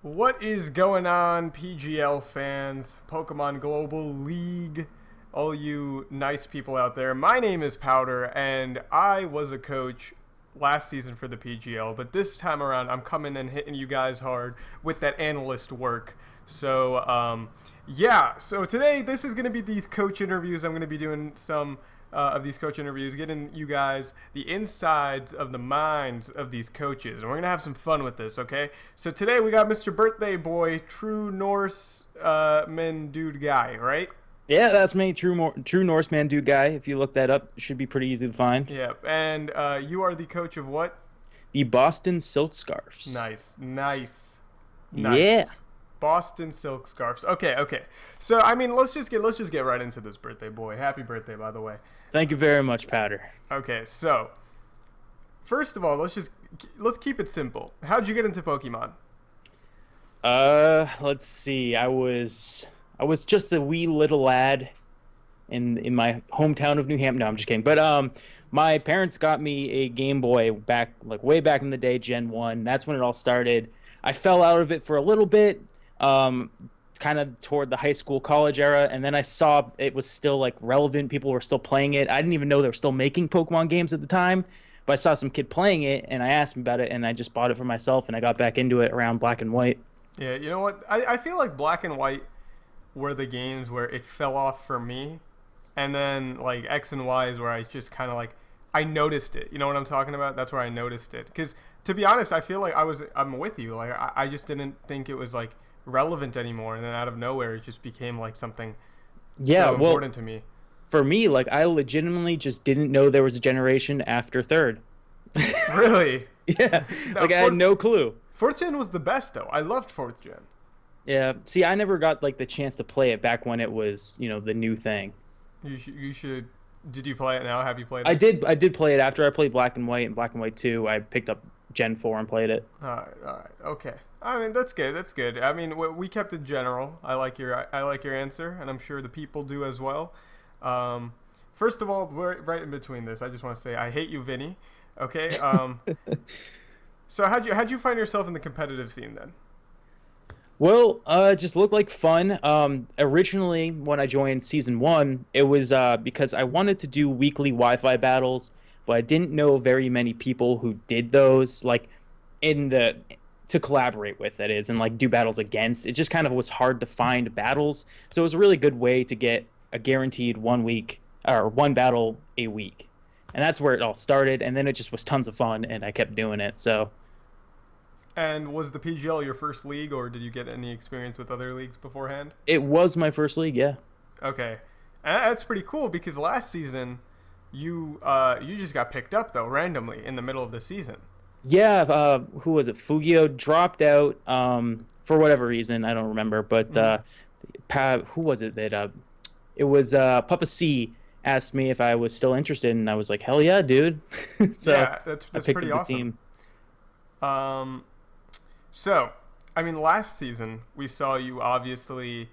What is going on, PGL fans, Pokemon Global League, all you nice people out there? My name is Powder, and I was a coach last season for the PGL, but this time around, I'm coming and hitting you guys hard with that analyst work. So, so today, this is going to be these coach interviews. I'm going to be doing some of these coach interviews, getting you guys the insides of the minds of these coaches. And we're going to have some fun with this, okay? So today we got Mr. Birthday Boy, TruexNorseman dude guy, right? Yeah, that's me, True Norseman dude guy. If you look that up, it should be pretty easy to find. Yeah, and you are the coach of what? The Boston Silk Scarfs. Nice. Yeah. Boston Silk Scarfs. Okay. So I mean, let's just get right into this, Birthday Boy. Happy birthday, by the way. Thank you very much, Powder. Okay, so first of all, let's keep it simple. How'd you get into Pokemon? Let's see. I was just a wee little lad in my hometown of New Hampshire. No, I'm just kidding. But my parents got me a Game Boy way back in the day, Gen 1. That's when it all started. I fell out of it for a little bit. Kind of toward the high school college era, and then I saw it was still like relevant. People were still playing it. I didn't even know they were still making Pokemon games at the time, but I saw some kid playing it and I asked him about it, and I just bought it for myself, and I got back into it around Black and White. Yeah, you know what, I feel like Black and White were the games where it fell off for me, and then like X and Y is where I just kind of like I noticed it. You know what I'm talking about? That's where I noticed it, because to be honest, I feel like I'm with you. Like I just didn't think it was like relevant anymore, and then out of nowhere it just became like something so important to me. For me, like, I legitimately just didn't know there was a generation after third. Really? Yeah. Like, I had no clue. Fourth gen was the best, though. I loved fourth gen. Yeah. See, I never got like the chance to play it back when it was, the new thing. You should. Did you play it now? Have you played it? I did play it after I played Black and White and Black and White 2. I picked up Gen 4 and played it. All right. Okay. I mean, that's good. I mean, we kept it general. I like your answer, and I'm sure the people do as well. First of all, we're right in between this. I just want to say I hate you, Vinny. Okay. So how'd you find yourself in the competitive scene then? Well, it just looked like fun. Originally, when I joined Season 1, it was because I wanted to do weekly Wi-Fi battles, but I didn't know very many people who did those, like, to collaborate with, that is, and like do battles against. It just kind of was hard to find battles, so it was a really good way to get a guaranteed 1 week or one battle a week, and that's where it all started. And then it just was tons of fun, and I kept doing it. So. And was the PGL your first league, or did you get any experience with other leagues beforehand? It was my first league, yeah. Okay, and that's pretty cool, because last season you just got picked up though randomly in the middle of the season. Yeah, who was it? Fugio dropped out for whatever reason. I don't remember. But who was it that it was Papa C asked me if I was still interested, and I was like, hell yeah, dude. So yeah, that's pretty awesome. So, I mean, last season we saw you obviously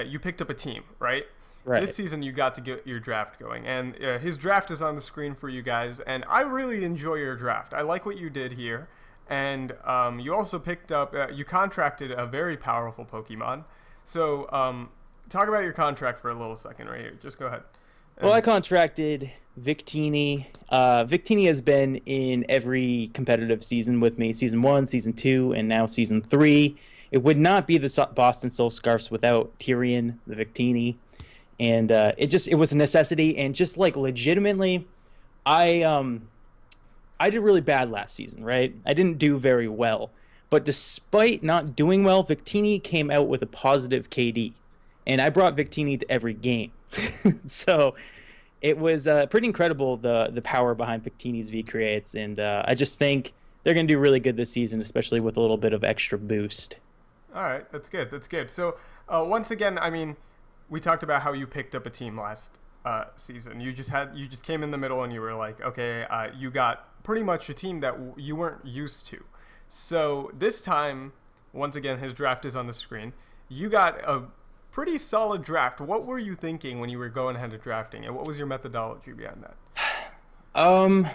you picked up a team, right? Right. This season you got to get your draft going, and his draft is on the screen for you guys, and I really enjoy your draft. I like what you did here, and you also picked up, you contracted a very powerful Pokemon. So talk about your contract for a little second right here. Just go ahead. Well, I contracted Victini. Victini has been in every competitive season with me, Season 1, Season 2, and now Season 3. It would not be the Boston Silk Scarfs without Tyrion, the Victini. And it was a necessity, and just like legitimately, I did really bad last season, right? I didn't do very well, but despite not doing well, Victini came out with a positive KD, and I brought Victini to every game. So it was pretty incredible, the power behind Victini's V creates, and I just think they're gonna do really good this season, especially with a little bit of extra boost. All right, that's good. So once again, I mean, we talked about how you picked up a team last season. You just came in the middle, and you were like, okay, you got pretty much a team that you weren't used to. So this time, once again, his draft is on the screen. You got a pretty solid draft. What were you thinking when you were going ahead and drafting, and what was your methodology behind that?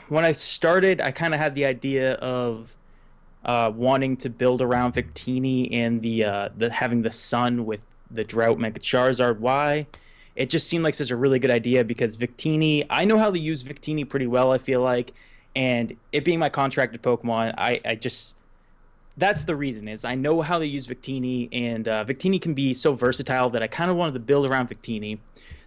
When I started, I kind of had the idea of wanting to build around Victini and the having the sun with the Drought Mega Charizard Y. It just seemed like such a really good idea because Victini, I know how to use Victini pretty well, I feel like, and it being my contracted Pokemon, I just that's the reason is I know how to use Victini, and Victini can be so versatile that I kind of wanted to build around Victini.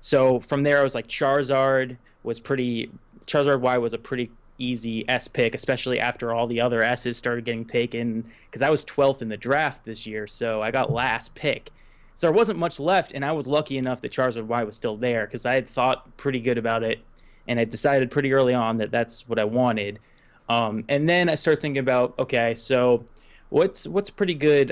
So from there, I was like Charizard Y was a pretty easy S pick, especially after all the other S's started getting taken. Because I was 12th in the draft this year, so I got last pick. So there wasn't much left, and I was lucky enough that Charizard Y was still there because I had thought pretty good about it, and I decided pretty early on that that's what I wanted. And then I started thinking about, okay, so what's pretty good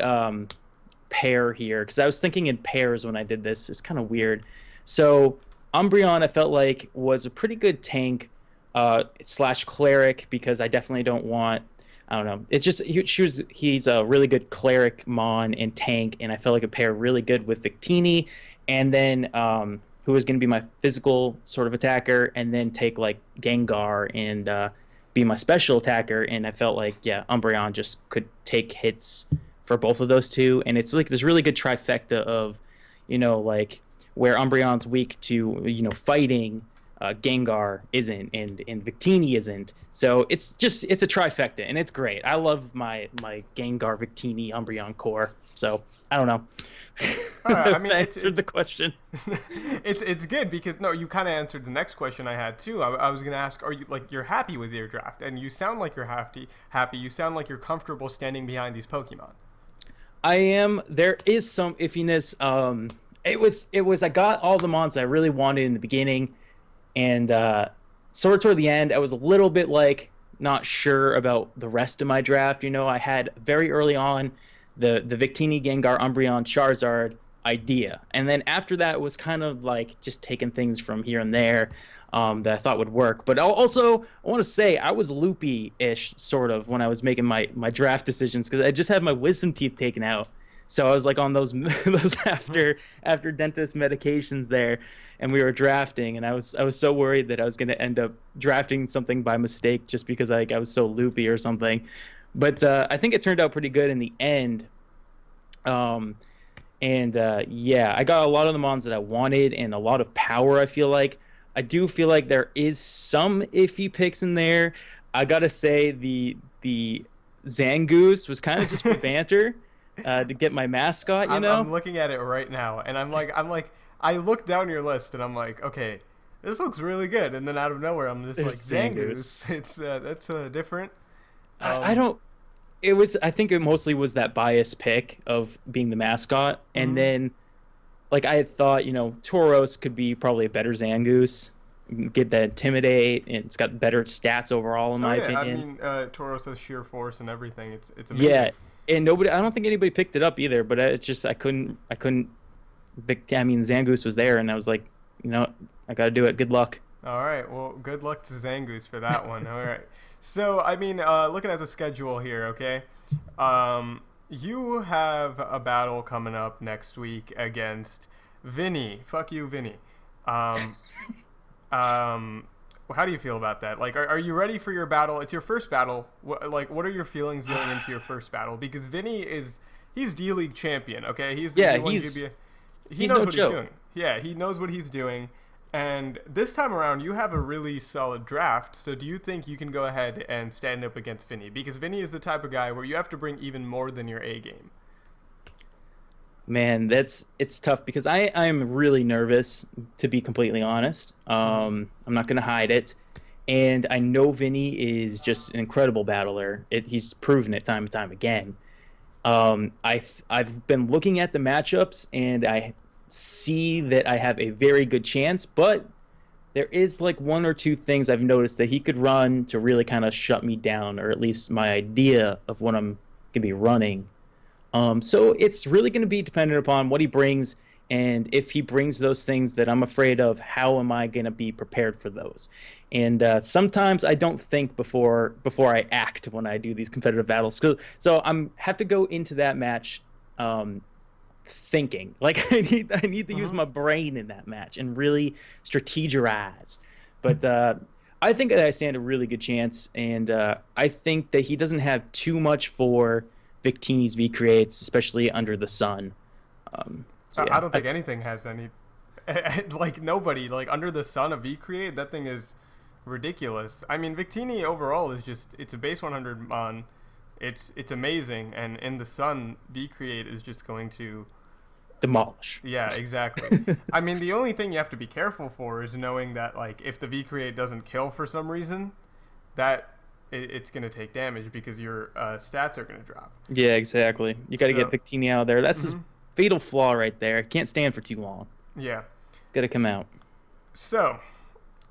pair here? Because I was thinking in pairs when I did this. It's kind of weird. So Umbreon, I felt like was a pretty good tank slash cleric because I definitely don't want. I don't know. It's just he's a really good cleric mon and tank, and I felt like a pair really good with Victini, and then who was going to be my physical sort of attacker, and then take like Gengar and be my special attacker, and I felt like Umbreon just could take hits for both of those two, and it's like this really good trifecta of, like where Umbreon's weak to fighting, Gengar isn't, and Victini isn't. So it's a trifecta, and it's great. I love my Gengar, Victini, Umbreon core. So I don't know. I mean, answered the question. it's good because you kind of answered the next question I had too. I was gonna ask, are you you're happy with your draft? And you sound like you're happy. You sound like you're comfortable standing behind these Pokemon. I am. There is some iffiness. It was. I got all the mons that I really wanted in the beginning, and sort of toward the end, I was a little bit not sure about the rest of my draft. I had very early on the Victini, Gengar, Umbreon, Charizard idea, and then after that was kind of just taking things from here and there that I thought would work. But I want to say I was loopy-ish sort of when I was making my draft decisions because I just had my wisdom teeth taken out, so I was on those after dentist medications there, and we were drafting, and I was so worried that I was going to end up drafting something by mistake just because I was so loopy or something. But I think it turned out pretty good in the end. I got a lot of the mons that I wanted and a lot of power. I do feel like there is some iffy picks in there. I gotta say the Zangoose was kind of just for banter to get my mascot. I'm looking at it right now, and I'm like, I look down your list, and I'm like, okay, this looks really good, and then out of nowhere, I'm just Zangoose. It's that's different. I don't. I think it mostly was that bias pick of being the mascot, and then I had thought Tauros could be probably a better Zangoose, get that intimidate, and it's got better stats overall in my opinion. I mean, Tauros has sheer force and everything. It's amazing. Yeah, and I don't think anybody picked it up either, but it's just I couldn't. Zangoose was there, and I was like, I got to do it. Good luck. All right, well, good luck to Zangoose for that one. All right. So, looking at the schedule here, okay, you have a battle coming up next week against Vinny. Fuck you, Vinny. How do you feel about that? Are you ready for your battle? It's your first battle. What are your feelings going into your first battle? Because Vinny he's D-League champion, okay? He knows what he's doing. Yeah, he knows what he's doing. And this time around, you have a really solid draft, so do you think you can go ahead and stand up against Vinny? Because Vinny is the type of guy where you have to bring even more than your A game. Man, it's tough because I'm really nervous, to be completely honest. I'm not going to hide it. And I know Vinny is just an incredible battler. He's proven it time and time again. I've been looking at the matchups, and I see that I have a very good chance, but there is one or two things I've noticed that he could run to really kind of shut me down, or at least my idea of what I'm gonna be running. So it's really going to be dependent upon what he brings, and if he brings those things that I'm afraid of, how am I going to be prepared for those? And sometimes I don't think before I act when I do these competitive battles. So I'm have to go into that match thinking I need to use my brain in that match and really strategize. But I think that I stand a really good chance, and I think that he doesn't have too much for Victini's V creates, especially under the sun. So I yeah, don't think anything has any. Like nobody, like under the sun of V create, that thing is ridiculous. I mean, Victini overall is just it's a base 100 mon. It's amazing, and in the sun, V create is just going to. demolish. Yeah, exactly. I mean, the only thing you have to be careful for is knowing that, like, if the V create doesn't kill for some reason, that it's going to take damage because your stats are going to drop. Yeah, exactly. You got to get Victini out of there. That's his fatal flaw right there. Can't stand for too long. Yeah. It's got to come out. So,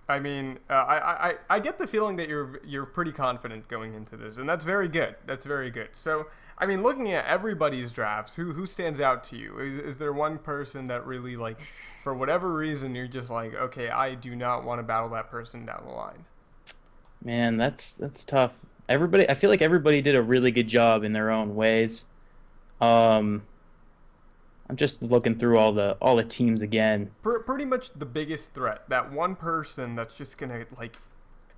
I mean, I get the feeling that you're pretty confident going into this, and that's very good. That's very good. So, I mean, looking at everybody's drafts, who stands out to you? Is there one person that really, like, for whatever reason, you're just like, okay, I do not want to battle that person down the line? Man, that's tough. Everybody, I feel like everybody did a really good job in their own ways. I'm just looking through all the teams again. Pretty much the biggest threat, that one person that's just gonna, like,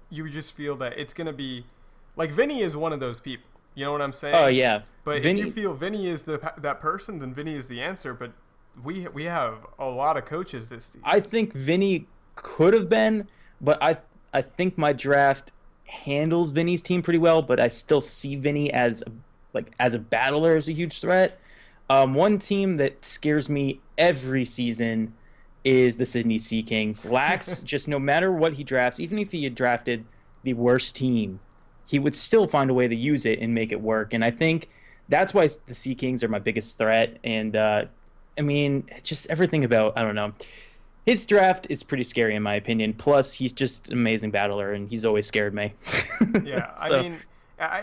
you just feel that it's gonna be, like, Vinny is one of those people. You know what I'm saying? Oh yeah. But Vinny, if you feel Vinny is that person, then Vinny is the answer. But we have a lot of coaches this season. I think Vinny could have been, but I think my draft handles Vinny's team pretty well. But I still see Vinny as a battler as a huge threat. One team that scares me every season is the Sydney Sea Kings. Lax, just no matter what he drafts, even if he had drafted the worst team, he would still find a way to use it and make it work. And I think that's why the Sea Kings are my biggest threat. And I mean, just everything about, I don't know. His draft is pretty scary in my opinion. Plus, he's just an amazing battler, and he's always scared me. Yeah, So, I mean,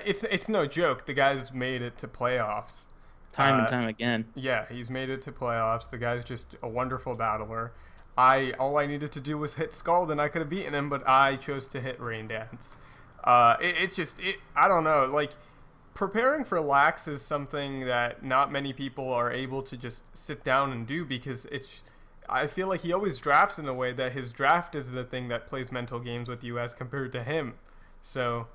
it's no joke. The guy's made it to playoffs. time and time again. Yeah, he's made it to playoffs. The guy's just a wonderful battler. All I needed to do was hit Scald, and I could have beaten him, but I chose to hit Rain Dance. I don't know, like, preparing for lax is something that not many people are able to just sit down and do because I feel like he always drafts in a way that his draft is the thing that plays mental games with you as compared to him. So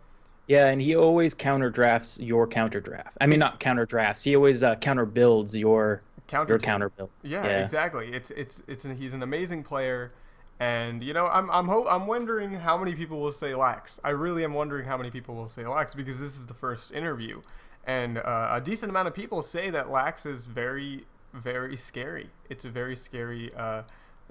Yeah, and he always counter drafts your counter draft. I mean, not counter drafts. He always counter builds your counter build. yeah, exactly. He's an amazing player. And you know, I'm wondering how many people will say lax. I really am wondering how many people will say lax because this is the first interview, and a decent amount of people say that lax is very, very scary. It's a very scary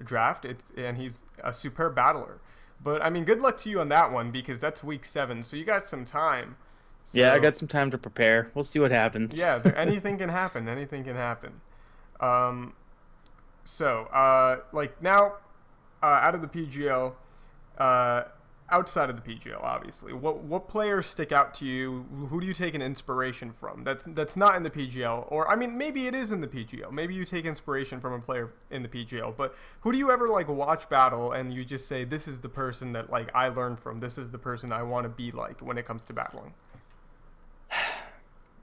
draft. And he's a superb battler. But I mean, good luck to you on that one because that's week 7, so you got some time. So, Yeah, I got some time to prepare. We'll see what happens. Yeah, anything can happen. Anything can happen. Like now. Out of the PGL, outside of the PGL, obviously, what players stick out to you? Who do you take an inspiration from? That's not in the PGL, or I mean, maybe it is in the PGL. Maybe you take inspiration from a player in the PGL, but who do you ever like watch battle and you just say, this is the person that like I learned from. This is the person I want to be like when it comes to battling.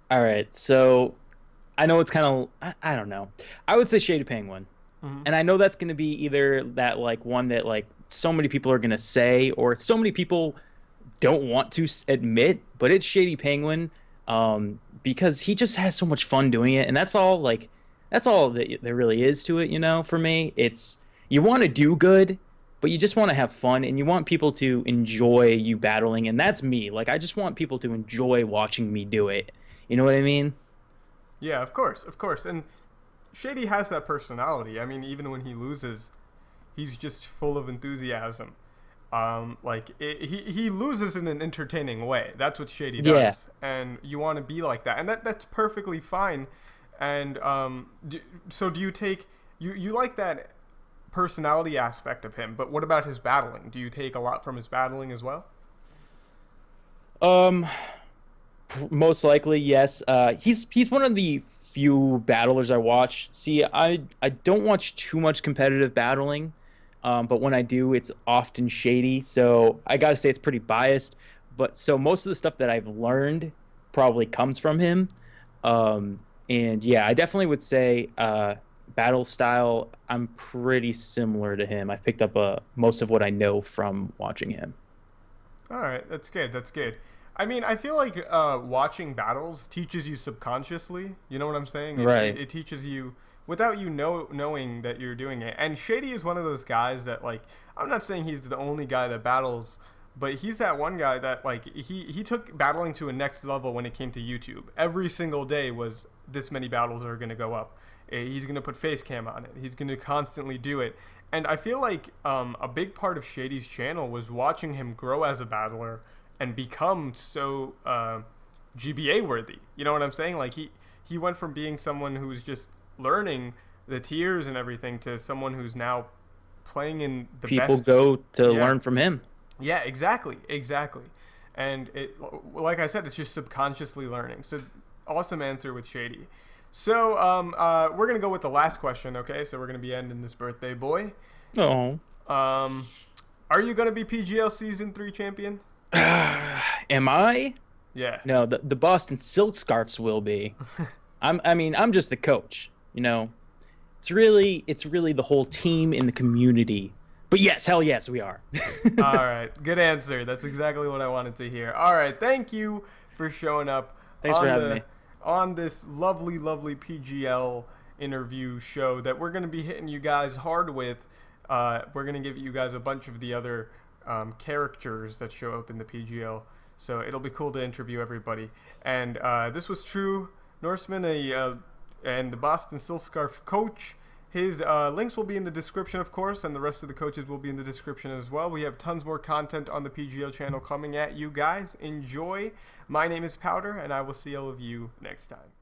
All right, so I know it's kind of I don't know. I would say Shady Penguin. And I know that's going to be either that like one that like so many people are going to say or so many people don't want to admit, but it's Shady Penguin because he just has so much fun doing it. And that's all that there really is to it, you know, for me. It's you want to do good, but you just want to have fun and you want people to enjoy you battling. And that's me. Like, I just want people to enjoy watching me do it. You know what I mean? Yeah, of course. And Shady has that personality. I mean, even when he loses, he's just full of enthusiasm. He loses in an entertaining way. That's what Shady does. Yeah. And you want to be like that. And that's perfectly fine. And so do you take you like that personality aspect of him, but what about his battling? Do you take a lot from his battling as well? Most likely, yes. He's one of the few battlers I watch. See, I don't watch too much competitive battling, but when I do, it's often Shady. So I gotta say it's pretty biased. But so most of the stuff that I've learned probably comes from him. And yeah, I definitely would say battle style, I'm pretty similar to him. I picked up most of what I know from watching him. All right, that's good. That's good. I mean, I feel like watching battles teaches you subconsciously. You know what I'm saying? Right. It teaches you without you knowing that you're doing it. And Shady is one of those guys that, like, I'm not saying he's the only guy that battles, but he's that one guy that, like, he took battling to a next level when it came to YouTube. Every single day was this many battles are going to go up. He's going to put face cam on it. He's going to constantly do it. And I feel like a big part of Shady's channel was watching him grow as a battler and become so GBA worthy. You know what I'm saying? Like he went from being someone who's just learning the tiers and everything to someone who's now playing in the People best. go to learn from him. Yeah, exactly. And it, like I said, it's just subconsciously learning. So awesome answer with Shady. So we're gonna go with the last question. Okay, so we're gonna be ending this birthday boy. Oh. Are you gonna be PGL Season 3 champion? Am I? Yeah. No, the Boston Silk Scarfs will be. I'm just the coach. You know, it's really the whole team in the community. But yes, hell yes, we are. All right, good answer. That's exactly what I wanted to hear. All right, thank you for showing up. Thanks for having me on this lovely PGL interview show that we're going to be hitting you guys hard with. We're going to give you guys a bunch of the other characters that show up in the PGL. So it'll be cool to interview everybody. And this was TruexNorseman, and the Boston Silk Scarf coach. His links will be in the description, of course, and the rest of the coaches will be in the description as well. We have tons more content on the PGL channel coming at you guys. Enjoy. My name is Powder, and I will see all of you next time.